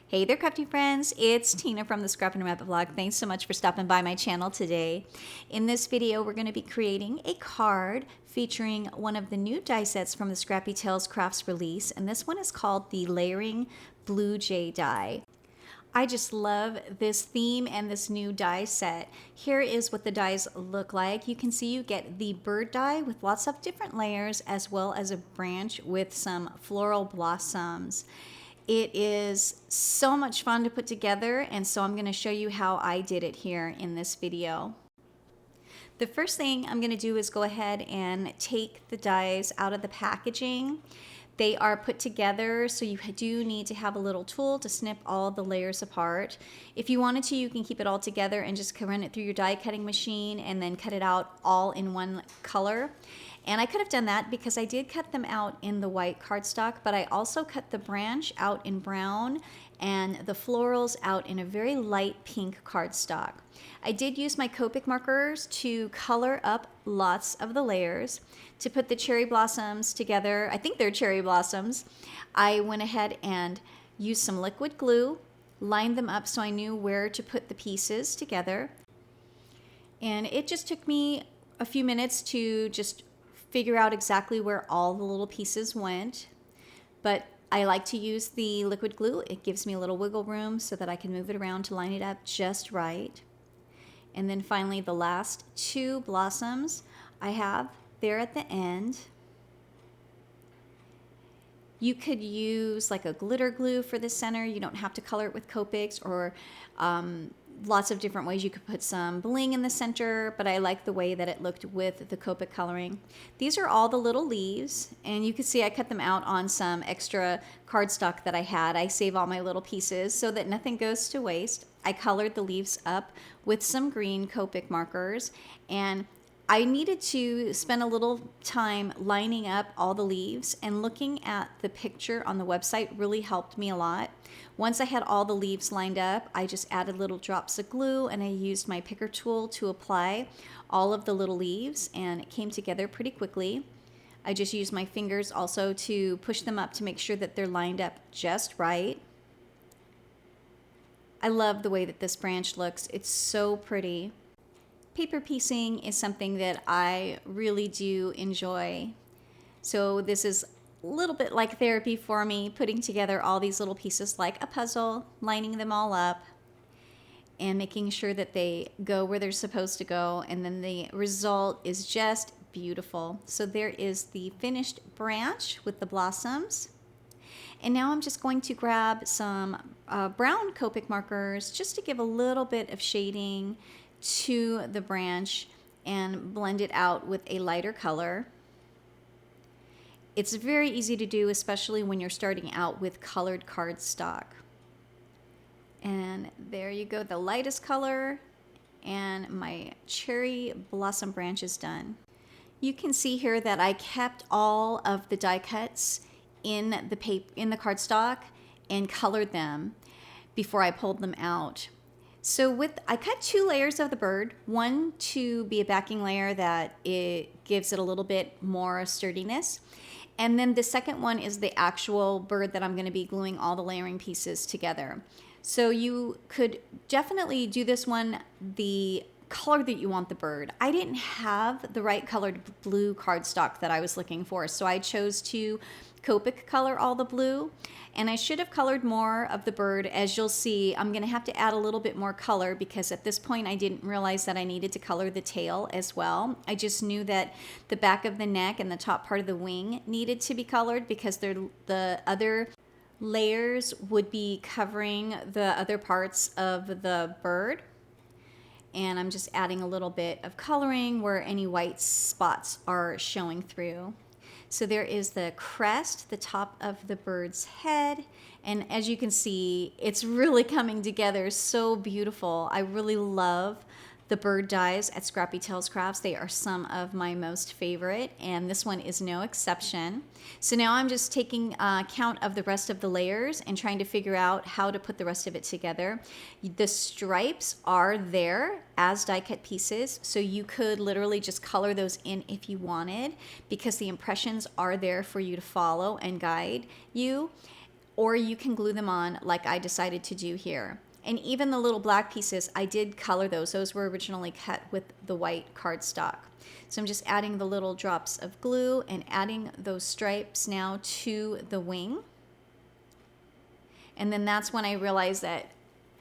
Hey there, crafty friends. It's Tina from the Scrappin Rabbit Vlog. Thanks so much for stopping by my channel today. In this video, we're going to be creating a card featuring one of the new die sets from the Scrappy Tales Crafts release, and this one is called the Layering Blue Jay die. I just love this theme and this new die set. Here is what the dies look like. You can see you get the bird die with lots of different layers, as well as a branch with some floral blossoms. It is so much fun to put together, and so I'm going to show you how I did it here in this video. The first thing I'm going to do is go ahead and take the dies out of the packaging. They are put together, so you do need to have a little tool to snip all the layers apart. If you wanted to, you can keep it all together and just run it through your die cutting machine and then cut it out all in one color. And I could have done that because I did cut them out in the white cardstock, but I also cut the branch out in brown and the florals out in a very light pink cardstock. I did use my Copic markers to color up lots of the layers. To put the cherry blossoms together, I think they're cherry blossoms, I went ahead and used some liquid glue, lined them up so I knew where to put the pieces together. And it just took me a few minutes to just figure out exactly where all the little pieces went. But I like to use the liquid glue. It gives me a little wiggle room so that I can move it around to line it up just right. And then finally the last two blossoms I have there at the end. You could use like a glitter glue for the center. You don't have to color it with Copics, or lots of different ways. You could put some bling in the center, but I like the way that it looked with the Copic coloring. These are all the little leaves, and you can see I cut them out on some extra cardstock that I had. I save all my little pieces so that nothing goes to waste. I colored the leaves up with some green Copic markers, and I needed to spend a little time lining up all the leaves, and looking at the picture on the website really helped me a lot. Once I had all the leaves lined up, I just added little drops of glue and I used my picker tool to apply all of the little leaves, and it came together pretty quickly. I just used my fingers also to push them up to make sure that they're lined up just right. I love the way that this branch looks. It's so pretty. Paper piecing is something that I really do enjoy. So this is a little bit like therapy for me, putting together all these little pieces like a puzzle, lining them all up, and making sure that they go where they're supposed to go, and then the result is just beautiful. So there is the finished branch with the blossoms. And now I'm just going to grab some brown Copic markers just to give a little bit of shading to the branch and blend it out with a lighter color. It's very easy to do, especially when you're starting out with colored cardstock. And there you go, the lightest color, and my cherry blossom branch is done. You can see here that I kept all of the die cuts in the cardstock and colored them before I pulled them out. So I cut two layers of the bird, one to be a backing layer that it gives it a little bit more sturdiness. And then the second one is the actual bird that I'm going to be gluing all the layering pieces together. So you could definitely do this one the color that you want the bird. I didn't have the right colored blue cardstock that I was looking for, so I chose to Copic color all the blue, and I should have colored more of the bird. As you'll see, I'm going to have to add a little bit more color because at this point I didn't realize that I needed to color the tail as well. I just knew that the back of the neck and the top part of the wing needed to be colored because the other layers would be covering the other parts of the bird. And I'm just adding a little bit of coloring where any white spots are showing through. So there is the crest, the top of the bird's head, and as you can see, it's really coming together so beautiful. I really love the bird dies at Scrappy Tales Crafts. They are some of my most favorite, and this one is no exception. So now I'm just taking count of the rest of the layers and trying to figure out how to put the rest of it together. The stripes are there as die cut pieces, so you could literally just color those in if you wanted, because the impressions are there for you to follow and guide you. or you can glue them on like I decided to do here. And even the little black pieces, I did color those. Those were originally cut with the white cardstock. So I'm just adding the little drops of glue and adding those stripes now to the wing. And then that's when I realized that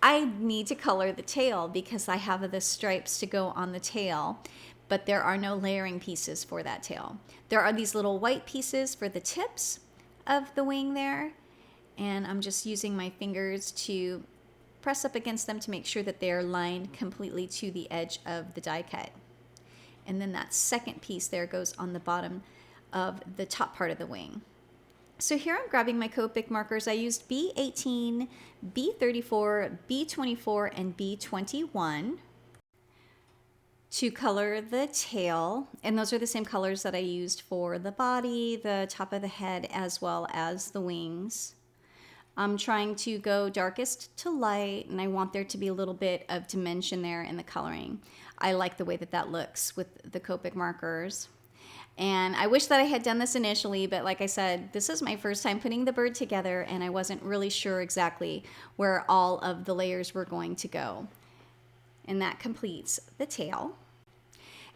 I need to color the tail because I have the stripes to go on the tail, but there are no layering pieces for that tail. There are these little white pieces for the tips of the wing there, and I'm just using my fingers to press up against them to make sure that they're lined completely to the edge of the die cut. And then that second piece there goes on the bottom of the top part of the wing. So here I'm grabbing my Copic markers. I used B18, B34, B24, and B21 to color the tail. And those are the same colors that I used for the body, the top of the head, as well as the wings. I'm trying to go darkest to light, and I want there to be a little bit of dimension there in the coloring. I like the way that that looks with the Copic markers. And I wish that I had done this initially, but like I said, this is my first time putting the bird together, and I wasn't really sure exactly where all of the layers were going to go. And that completes the tail.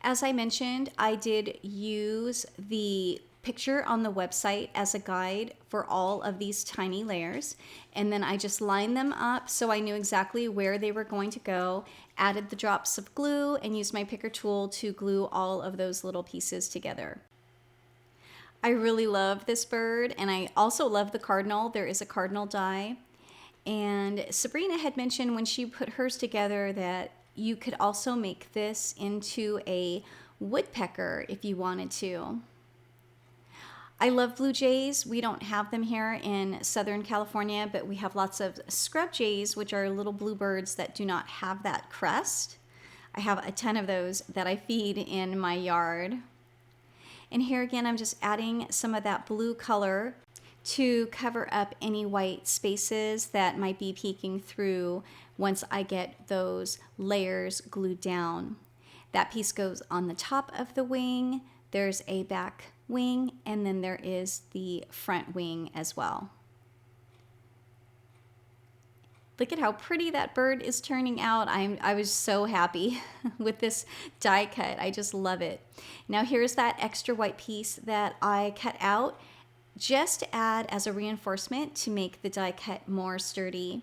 As I mentioned, I did use the picture on the website as a guide for all of these tiny layers, and then I just lined them up so I knew exactly where they were going to go, added the drops of glue, and used my picker tool to glue all of those little pieces together. I really love this bird, and I also love the cardinal. There is a cardinal die, and Sabrina had mentioned when she put hers together that you could also make this into a woodpecker if you wanted to. I love blue jays. We don't have them here in Southern California, but we have lots of scrub jays, which are little bluebirds that do not have that crest. I have a ton of those that I feed in my yard. And here again, I'm just adding some of that blue color to cover up any white spaces that might be peeking through once I get those layers glued down. That piece goes on the top of the wing. There's a back wing, and then there is the front wing as well. Look at how pretty that bird is turning out. I was so happy with this die cut. I just love it. Now here's that extra white piece that I cut out just to add as a reinforcement to make the die cut more sturdy.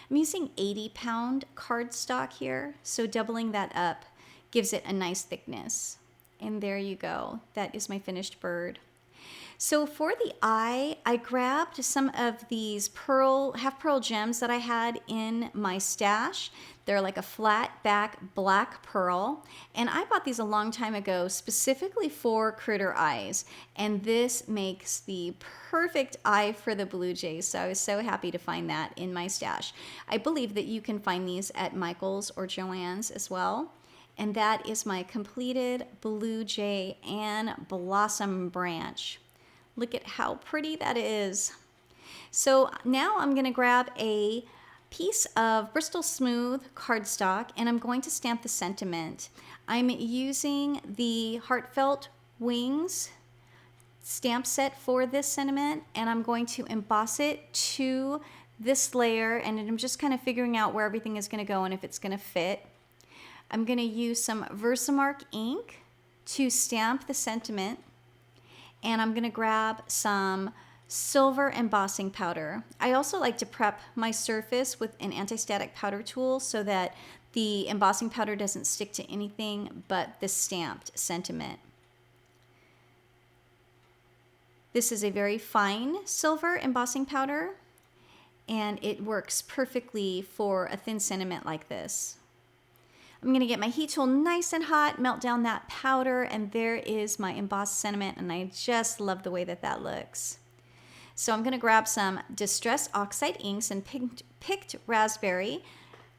I'm using 80-pound cardstock here, so doubling that up gives it a nice thickness. And there you go. That is my finished bird. So for the eye, I grabbed some of these half pearl gems that I had in my stash. They're like a flat back black pearl. And I bought these a long time ago specifically for critter eyes. And this makes the perfect eye for the blue jays. So I was so happy to find that in my stash. I believe that you can find these at Michael's or Joann's as well. And that is my completed blue jay and blossom branch. Look at how pretty that is. So now I'm gonna grab a piece of Bristol Smooth cardstock and I'm going to stamp the sentiment. I'm using the Heartfelt Wings stamp set for this sentiment, and I'm going to emboss it to this layer, and I'm just kind of figuring out where everything is gonna go and if it's gonna fit. I'm going to use some Versamark ink to stamp the sentiment, and I'm going to grab some silver embossing powder. I also like to prep my surface with an anti-static powder tool so that the embossing powder doesn't stick to anything but the stamped sentiment. This is a very fine silver embossing powder, and it works perfectly for a thin sentiment like this. I'm going to get my heat tool nice and hot, melt down that powder, and there is my embossed sentiment, and I just love the way that that looks. So I'm going to grab some Distress Oxide inks and picked raspberry,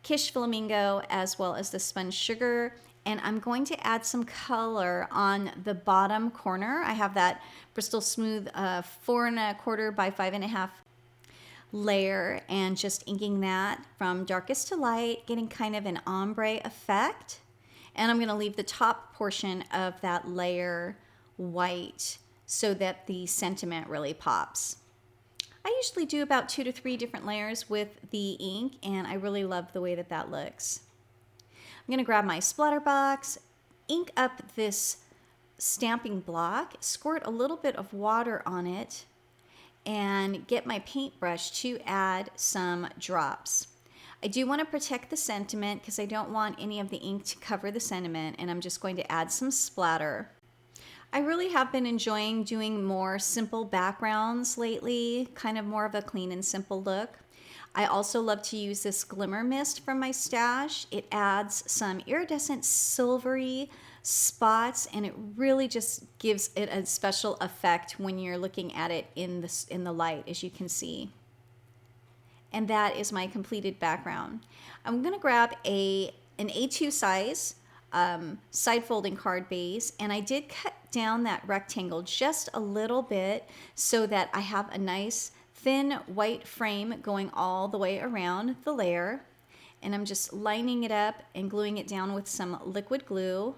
Kish Flamingo, as well as the sponge sugar, and I'm going to add some color on the bottom corner. I have that Bristol Smooth 4 1/4 by 5 1/2 layer, and just inking that from darkest to light, getting kind of an ombre effect. And I'm going to leave the top portion of that layer white so that the sentiment really pops. I usually do about 2 to 3 different layers with the ink, and I really love the way that that looks. I'm going to grab my splatter box, ink up this stamping block, squirt a little bit of water on it, and get my paintbrush to add some drops. I do want to protect the sentiment because I don't want any of the ink to cover the sentiment, and I'm just going to add some splatter. I really have been enjoying doing more simple backgrounds lately, kind of more of a clean and simple look. I also love to use this glimmer mist from my stash. It adds some iridescent silvery spots, and it really just gives it a special effect when you're looking at it in the light, as you can see. And that is my completed background. I'm going to grab an A2 size side folding card base, and I did cut down that rectangle just a little bit so that I have a nice thin white frame going all the way around the layer, and I'm just lining it up and gluing it down with some liquid glue.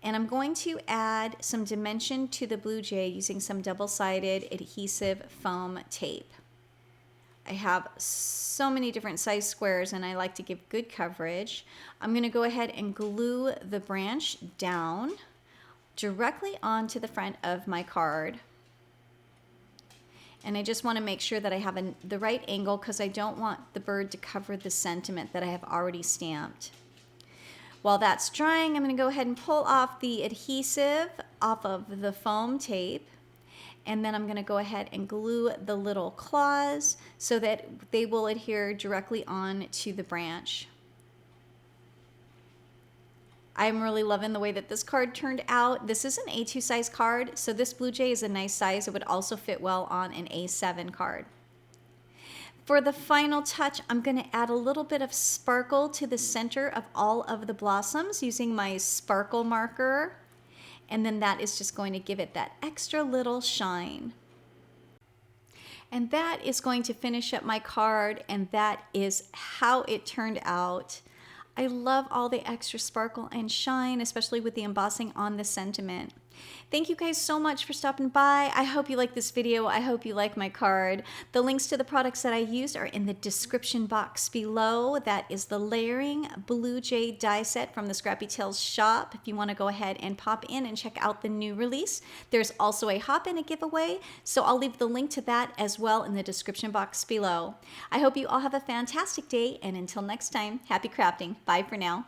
And I'm going to add some dimension to the Blue Jay using some double-sided adhesive foam tape. I have so many different size squares, and I like to give good coverage. I'm going to go ahead and glue the branch down directly onto the front of my card. And I just want to make sure that I have the right angle because I don't want the bird to cover the sentiment that I have already stamped. While that's drying, I'm going to go ahead and pull off the adhesive off of the foam tape. And then I'm going to go ahead and glue the little claws so that they will adhere directly on to the branch. I'm really loving the way that this card turned out. This is an A2 size card, so this Blue Jay is a nice size. It would also fit well on an A7 card. For the final touch, I'm going to add a little bit of sparkle to the center of all of the blossoms using my sparkle marker. And then that is just going to give it that extra little shine. And that is going to finish up my card, and that is how it turned out. I love all the extra sparkle and shine, especially with the embossing on the sentiment. Thank you guys so much for stopping by. I hope you like this video. I hope you like my card. The links to the products that I used are in the description box below. That is the Layering Blue Jay die set from the Scrappy Tales shop. If you want to go ahead and pop in and check out the new release. There's also a hop-in a giveaway, so I'll leave the link to that as well in the description box below. I hope you all have a fantastic day, and until next time, happy crafting. Bye for now.